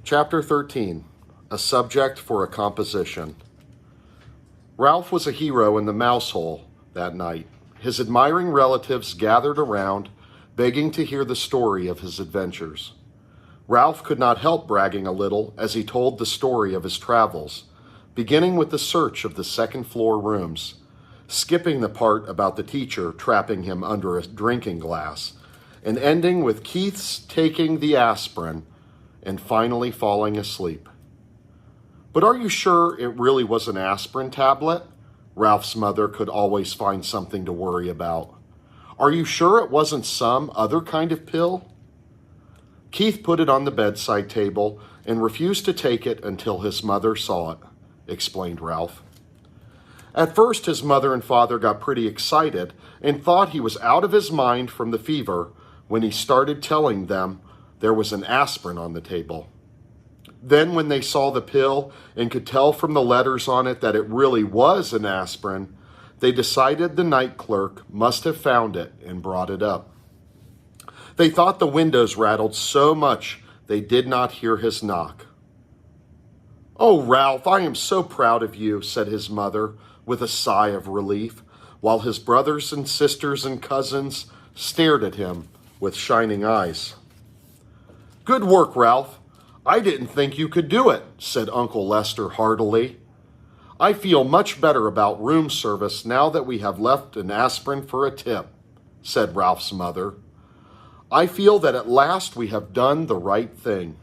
Chapter 13, A Subject for a Composition. Ralph was a hero in the mouse hole that night. His admiring relatives gathered around, begging to hear the story of his adventures. Ralph could not help bragging a little as he told the story of his travels, beginning with the search of the second-floor rooms, skipping the part about the teacher trapping him under a drinking glass, and ending with Keith's taking the aspirin and finally falling asleep. "But are you sure it really was an aspirin tablet?" Ralph's mother could always find something to worry about. "Are you sure it wasn't some other kind of pill?" Keith put it on the bedside table and refused to take it until his mother saw it, explained Ralph. At first, his mother and father got pretty excited and thought he was out of his mind from the fever when he started telling them there was an aspirin on the table. Then when they saw the pill and could tell from the letters on it that it really was an aspirin, they decided the night clerk must have found it and brought it up. They thought the windows rattled so much they did not hear his knock. "Oh, Ralph, I am so proud of you," said his mother with a sigh of relief, while his brothers and sisters and cousins stared at him with shining eyes. "Good work, Ralph. I didn't think you could do it," said Uncle Lester heartily. "I feel much better about room service now that we have left an aspirin for a tip," said Ralph's mother. "I feel that at last we have done the right thing."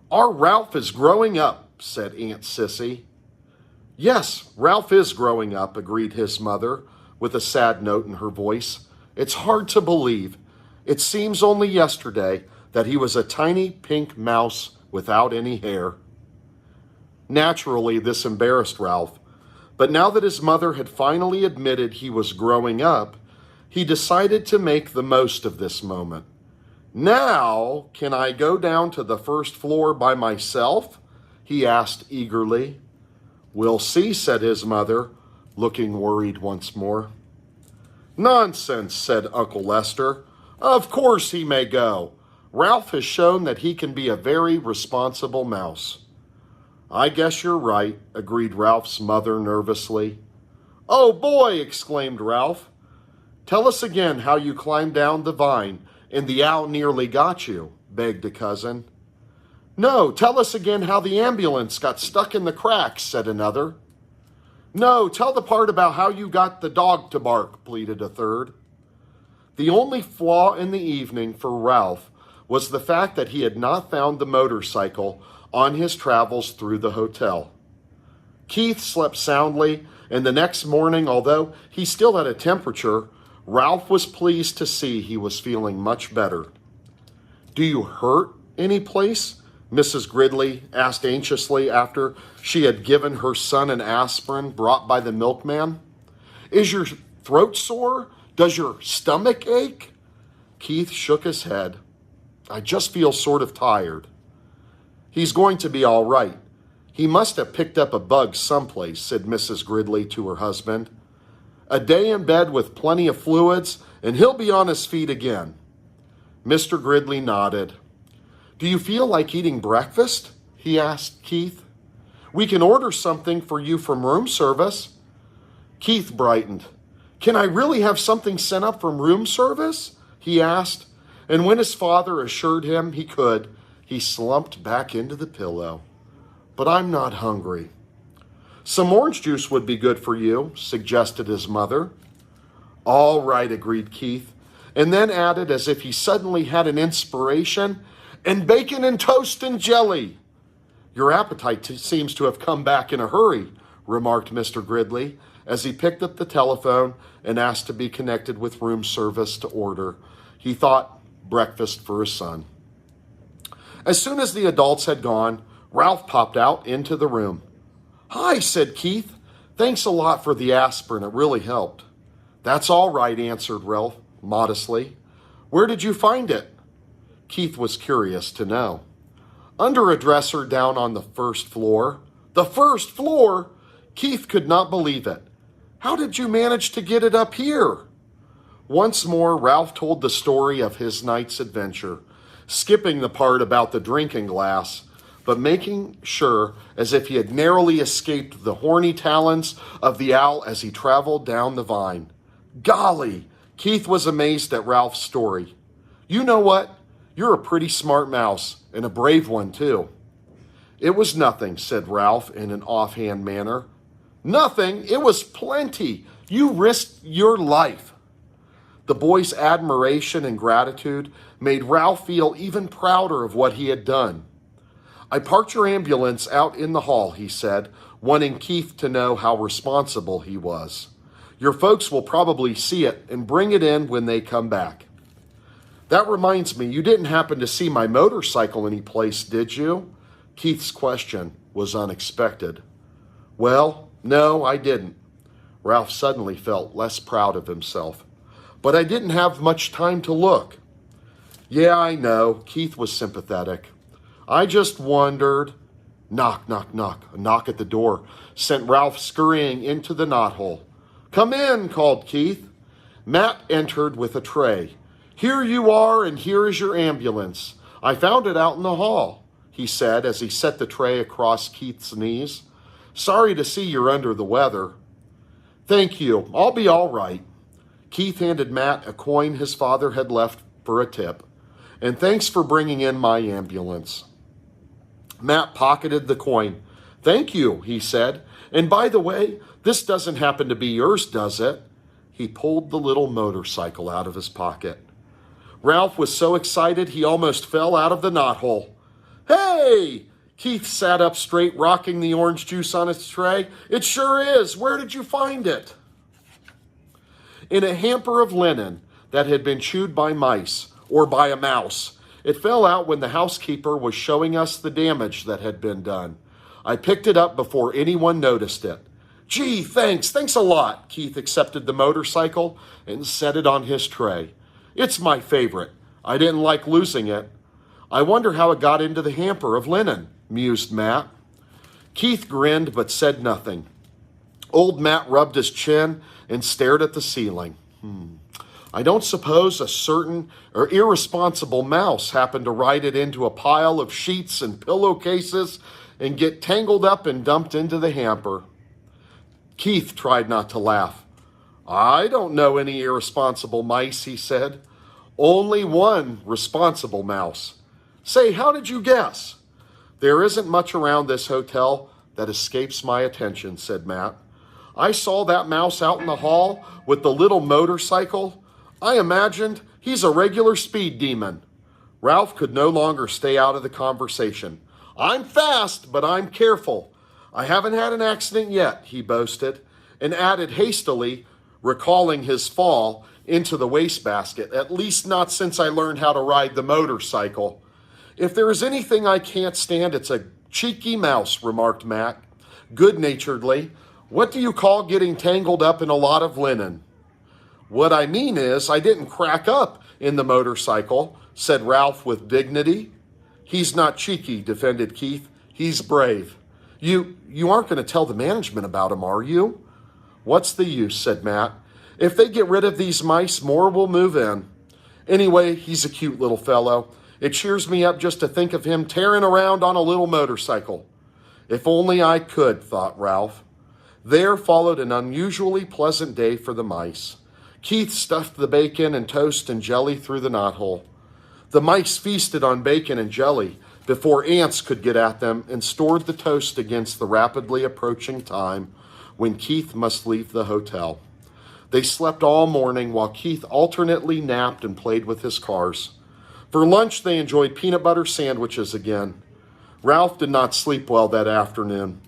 "Our Ralph is growing up," said Aunt Sissy. "Yes, Ralph is growing up," agreed his mother, with a sad note in her voice. "It's hard to believe. It seems only yesterday that he was a tiny pink mouse without any hair." Naturally, this embarrassed Ralph, but now that his mother had finally admitted he was growing up, he decided to make the most of this moment. "Now, can I go down to the first floor by myself?" he asked eagerly. "We'll see," said his mother, looking worried once more. "Nonsense," said Uncle Lester. "Of course he may go. Ralph has shown that he can be a very responsible mouse." "I guess you're right," agreed Ralph's mother nervously. "Oh boy!" exclaimed Ralph. "Tell us again how you climbed down the vine and the owl nearly got you," begged a cousin. "No, tell us again how the ambulance got stuck in the cracks," said another. "No, tell the part about how you got the dog to bark," pleaded a third. The only flaw in the evening for Ralph was the fact that he had not found the motorcycle on his travels through the hotel. Keith slept soundly, and the next morning, although he still had a temperature, Ralph was pleased to see he was feeling much better. "Do you hurt any place?" Mrs. Gridley asked anxiously after she had given her son an aspirin brought by the milkman. "Is your throat sore? Does your stomach ache?" Keith shook his head. "I just feel sort of tired." "He's going to be all right. He must have picked up a bug someplace," said Mrs. Gridley to her husband. "A day in bed with plenty of fluids, and he'll be on his feet again." Mr. Gridley nodded. "Do you feel like eating breakfast?" he asked Keith. "We can order something for you from room service." Keith brightened. "Can I really have something sent up from room service?" he asked, and when his father assured him he could, he slumped back into the pillow. "But I'm not hungry." "Some orange juice would be good for you," suggested his mother. "All right," agreed Keith, and then added as if he suddenly had an inspiration, "and bacon and toast and jelly." "Your appetite seems to have come back in a hurry," remarked Mr. Gridley as he picked up the telephone and asked to be connected with room service to order, he thought, breakfast for his son. As soon as the adults had gone, Ralph popped out into the room. "Hi," said Keith. "Thanks a lot for the aspirin. It really helped." "That's all right," answered Ralph modestly. "Where did you find it?" Keith was curious to know. "Under a dresser down on the first floor." "The first floor?" Keith could not believe it. "How did you manage to get it up here?" Once more, Ralph told the story of his night's adventure, skipping the part about the drinking glass, but making sure as if he had narrowly escaped the horny talons of the owl as he traveled down the vine. Golly, Keith was amazed at Ralph's story. You know what? You're a pretty smart mouse, and a brave one, too. It was nothing, said Ralph in an offhand manner. Nothing? It was plenty. You risked your life. The boy's admiration and gratitude made Ralph feel even prouder of what he had done. I parked your ambulance out in the hall, he said, wanting Keith to know how responsible he was. Your folks will probably see it and bring it in when they come back. That reminds me, you didn't happen to see my motorcycle any place, did you? Keith's question was unexpected. Well, no, I didn't. Ralph suddenly felt less proud of himself. But I didn't have much time to look. Yeah, I know. Keith was sympathetic. I just wondered. Knock, knock, knock. A knock at the door sent Ralph scurrying into the knothole. Come in, called Keith. Matt entered with a tray. Here you are, and here is your ambulance. I found it out in the hall, he said as he set the tray across Keith's knees. Sorry to see you're under the weather. Thank you. I'll be all right. Keith handed Matt a coin his father had left for a tip. And thanks for bringing in my ambulance. Matt pocketed the coin. Thank you, he said. And by the way, this doesn't happen to be yours, does it? He pulled the little motorcycle out of his pocket. Ralph was so excited he almost fell out of the knothole. Hey! Keith sat up straight, rocking the orange juice on his tray. It sure is. Where did you find it? In a hamper of linen that had been chewed by mice, or by a mouse. It fell out when the housekeeper was showing us the damage that had been done. I picked it up before anyone noticed it. Gee, thanks a lot. Keith accepted the motorcycle and set it on his tray. It's my favorite. I didn't like losing it. I wonder how it got into the hamper of linen, mused Matt. Keith grinned but said nothing. Old Matt rubbed his chin and stared at the ceiling. I don't suppose a certain or irresponsible mouse happened to ride it into a pile of sheets and pillowcases and get tangled up and dumped into the hamper. Keith tried not to laugh. I don't know any irresponsible mice, he said. Only one responsible mouse. Say, how did you guess? There isn't much around this hotel that escapes my attention, said Matt. I saw that mouse out in the hall with the little motorcycle. I imagined he's a regular speed demon. Ralph could no longer stay out of the conversation. I'm fast, but I'm careful. I haven't had an accident yet, he boasted, and added hastily, recalling his fall into the wastebasket, at least not since I learned how to ride the motorcycle. If there is anything I can't stand, it's a cheeky mouse, remarked Matt, good-naturedly. What do you call getting tangled up in a lot of linen? What I mean is, I didn't crack up in the motorcycle, said Ralph with dignity. He's not cheeky, defended Keith. He's brave. You aren't going to tell the management about him, are you? What's the use, said Matt. If they get rid of these mice, more will move in. Anyway, he's a cute little fellow. It cheers me up just to think of him tearing around on a little motorcycle. If only I could, thought Ralph. There followed an unusually pleasant day for the mice. Keith stuffed the bacon and toast and jelly through the knothole. The mice feasted on bacon and jelly before ants could get at them and stored the toast against the rapidly approaching time when Keith must leave the hotel. They slept all morning while Keith alternately napped and played with his cars. For lunch, they enjoyed peanut butter sandwiches again. Ralph did not sleep well that afternoon.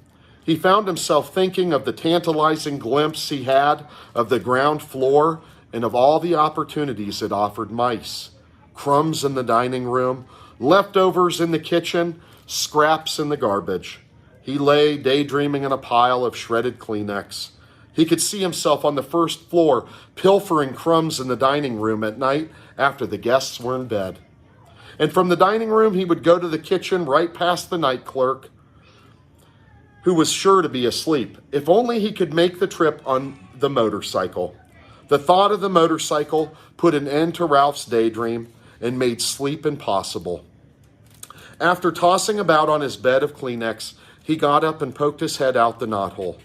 He found himself thinking of the tantalizing glimpse he had of the ground floor and of all the opportunities it offered mice. Crumbs in the dining room, leftovers in the kitchen, scraps in the garbage. He lay daydreaming in a pile of shredded Kleenex. He could see himself on the first floor pilfering crumbs in the dining room at night after the guests were in bed. And from the dining room, he would go to the kitchen right past the night clerk, who was sure to be asleep. If only he could make the trip on the motorcycle. The thought of the motorcycle put an end to Ralph's daydream and made sleep impossible. After tossing about on his bed of Kleenex, he got up and poked his head out the knothole.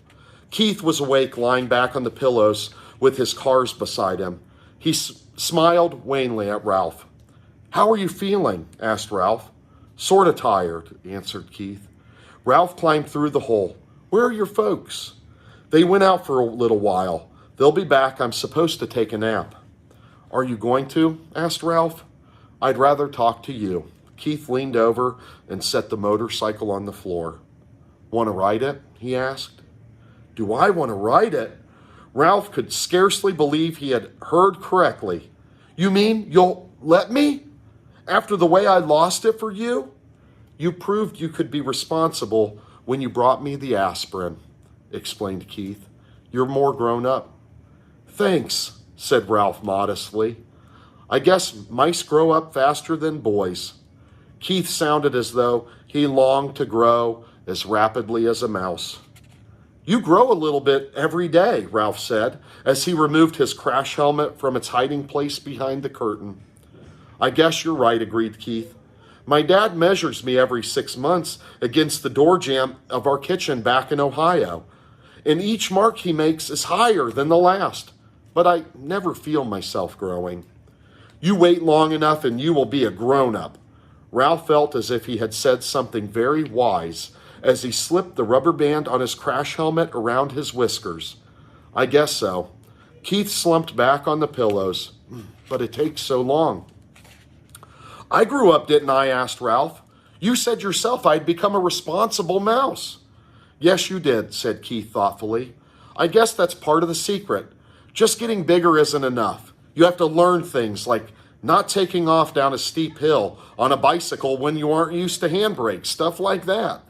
Keith was awake, lying back on the pillows with his cars beside him. He smiled wanly at Ralph. "How are you feeling?" asked Ralph. "Sort of tired," answered Keith. Ralph climbed through the hole. "Where are your folks?" "They went out for a little while. They'll be back. I'm supposed to take a nap." "Are you going to?" asked Ralph. "I'd rather talk to you." Keith leaned over and set the motorcycle on the floor. "Want to ride it?" he asked. "Do I want to ride it?" Ralph could scarcely believe he had heard correctly. "You mean you'll let me? After the way I lost it for you?" "You proved you could be responsible when you brought me the aspirin," explained Keith. "You're more grown up." "Thanks," said Ralph modestly. "I guess mice grow up faster than boys." Keith sounded as though he longed to grow as rapidly as a mouse. "You grow a little bit every day," Ralph said, as he removed his crash helmet from its hiding place behind the curtain. "I guess you're right," agreed Keith. "My dad measures me every 6 months against the door jamb of our kitchen back in Ohio, and each mark he makes is higher than the last, but I never feel myself growing." "You wait long enough and you will be a grown-up." Ralph felt as if he had said something very wise as he slipped the rubber band on his crash helmet around his whiskers. "I guess so." Keith slumped back on the pillows. "But it takes so long." "I grew up, didn't I?" asked Ralph. "You said yourself I'd become a responsible mouse." "Yes, you did," said Keith thoughtfully. "I guess that's part of the secret. Just getting bigger isn't enough. You have to learn things like not taking off down a steep hill on a bicycle when you aren't used to handbrakes, stuff like that."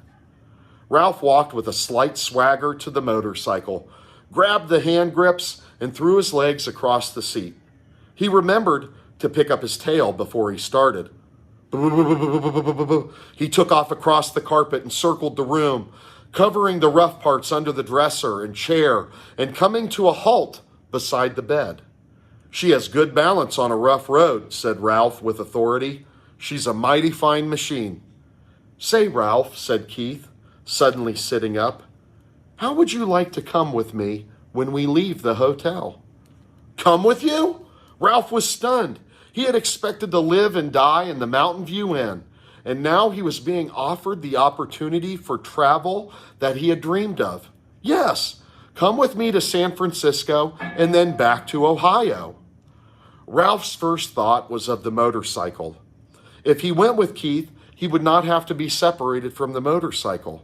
Ralph walked with a slight swagger to the motorcycle, grabbed the hand grips, and threw his legs across the seat. He remembered to pick up his tail before he started. He took off across the carpet and circled the room, covering the rough parts under the dresser and chair and coming to a halt beside the bed. "She has good balance on a rough road," said Ralph with authority. "She's a mighty fine machine." "Say, Ralph," said Keith, suddenly sitting up, "how would you like to come with me when we leave the hotel?" "Come with you?" Ralph was stunned. He had expected to live and die in the Mountain View Inn, and now he was being offered the opportunity for travel that he had dreamed of. "Yes, come with me to San Francisco and then back to Ohio." Ralph's first thought was of the motorcycle. If he went with Keith, he would not have to be separated from the motorcycle.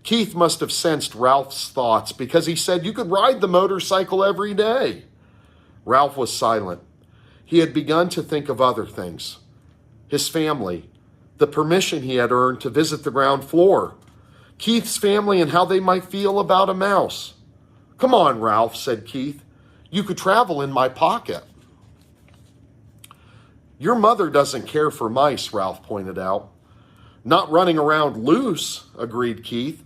Keith must have sensed Ralph's thoughts because he said, "You could ride the motorcycle every day." Ralph was silent. He had begun to think of other things. His family, the permission he had earned to visit the ground floor, Keith's family and how they might feel about a mouse. "Come on, Ralph," said Keith. "You could travel in my pocket." "Your mother doesn't care for mice," Ralph pointed out. "Not running around loose," agreed Keith.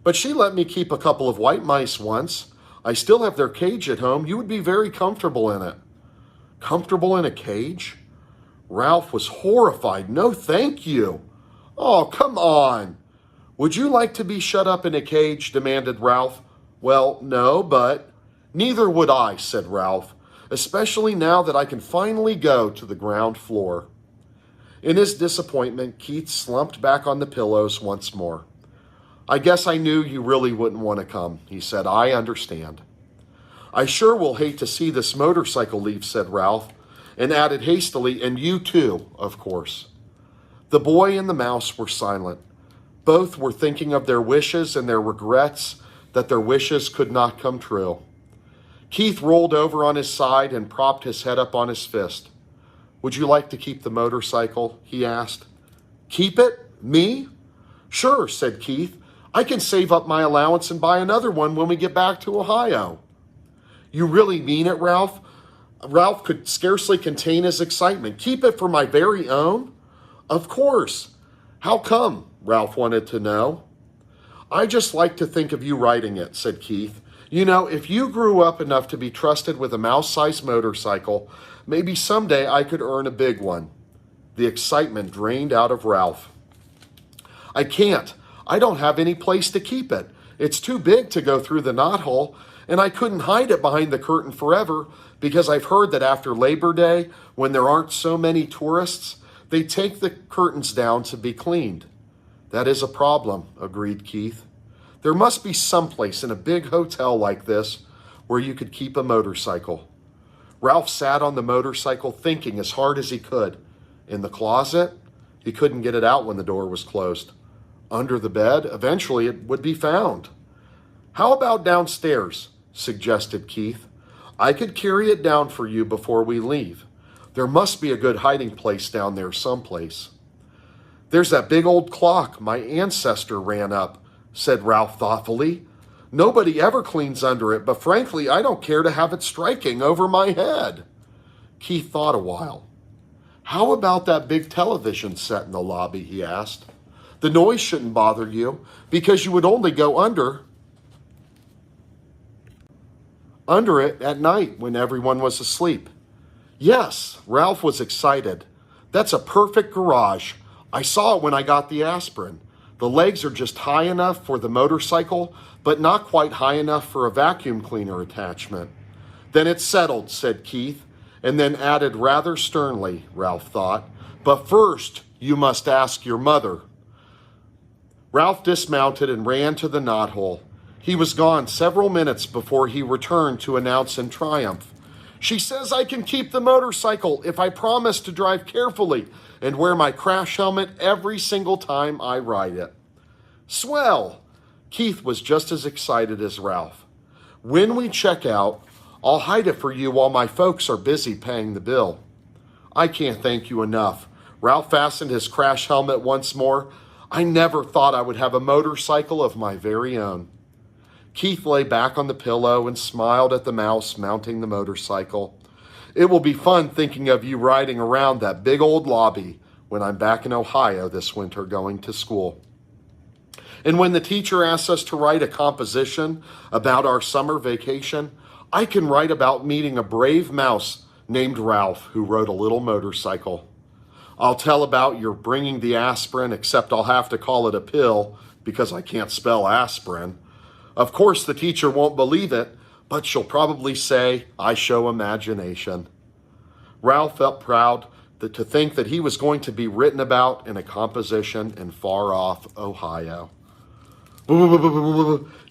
"But she let me keep a couple of white mice once. I still have their cage at home. You would be very comfortable in it." "Comfortable in a cage?" Ralph was horrified. "No, thank you." "Oh, come on." "Would you like to be shut up in a cage?" demanded Ralph. "Well, no, but—" "Neither would I," said Ralph, "especially now that I can finally go to the ground floor." In his disappointment, Keith slumped back on the pillows once more. "I guess I knew you really wouldn't want to come," he said. "I understand." "I sure will hate to see this motorcycle leave," said Ralph, and added hastily, "and you too, of course." The boy and the mouse were silent. Both were thinking of their wishes and their regrets that their wishes could not come true. Keith rolled over on his side and propped his head up on his fist. "Would you like to keep the motorcycle?" he asked. "Keep it? Me?" "Sure," said Keith. "I can save up my allowance and buy another one when we get back to Ohio." "You really mean it, Ralph?" Ralph could scarcely contain his excitement. "Keep it for my very own?" "Of course." "How come?" Ralph wanted to know. "I just like to think of you riding it," said Keith. "You know, if you grew up enough to be trusted with a mouse-sized motorcycle, maybe someday I could earn a big one." The excitement drained out of Ralph. I can't. I don't have any place to keep it. It's too big to go through the knothole, and I couldn't hide it behind the curtain forever because I've heard that after Labor Day, when there aren't so many tourists, they take the curtains down to be cleaned. That is a problem, agreed Keith. There must be someplace in a big hotel like this where you could keep a motorcycle. Ralph sat on the motorcycle thinking as hard as he could. In the closet? He couldn't get it out when the door was closed. Under the bed? Eventually it would be found. How about downstairs? Suggested Keith. I could carry it down for you before we leave. There must be a good hiding place down there someplace. There's that big old clock my ancestor ran up, said Ralph thoughtfully. Nobody ever cleans under it, but frankly, I don't care to have it striking over my head. Keith thought a while. How about that big television set in the lobby, he asked. The noise shouldn't bother you because you would only go under it at night when everyone was asleep. Yes, Ralph was excited. That's a perfect garage. I saw it when I got the aspirin. The legs are just high enough for the motorcycle, but not quite high enough for a vacuum cleaner attachment. Then it's settled, said Keith, and then added rather sternly, Ralph thought. But first, you must ask your mother. Ralph dismounted and ran to the knothole. He was gone several minutes before he returned to announce in triumph, She says I can keep the motorcycle if I promise to drive carefully and wear my crash helmet every single time I ride it. Swell! Keith was just as excited as Ralph. When we check out, I'll hide it for you while my folks are busy paying the bill. I can't thank you enough. Ralph fastened his crash helmet once more. I never thought I would have a motorcycle of my very own. Keith lay back on the pillow and smiled at the mouse mounting the motorcycle. It will be fun thinking of you riding around that big old lobby when I'm back in Ohio this winter going to school. And when the teacher asks us to write a composition about our summer vacation, I can write about meeting a brave mouse named Ralph who rode a little motorcycle. I'll tell about your bringing the aspirin, except I'll have to call it a pill because I can't spell aspirin. Of course, the teacher won't believe it, but she'll probably say, I show imagination. Ralph felt proud to think that he was going to be written about in a composition in far-off Ohio.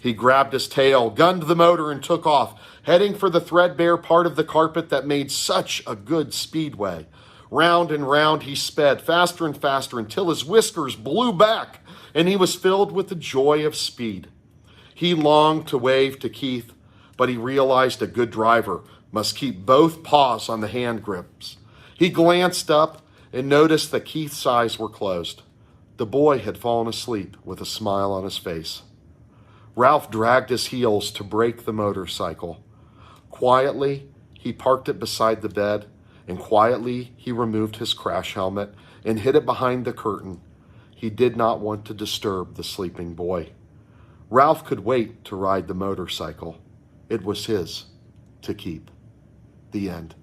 He grabbed his tail, gunned the motor, and took off, heading for the threadbare part of the carpet that made such a good speedway. Round and round he sped, faster and faster, until his whiskers blew back, and he was filled with the joy of speed. He longed to wave to Keith, but he realized a good driver must keep both paws on the hand grips. He glanced up and noticed that Keith's eyes were closed. The boy had fallen asleep with a smile on his face. Ralph dragged his heels to brake the motorcycle. Quietly, he parked it beside the bed, and quietly he removed his crash helmet and hid it behind the curtain. He did not want to disturb the sleeping boy. Ralph could wait to ride the motorcycle. It was his to keep. The end.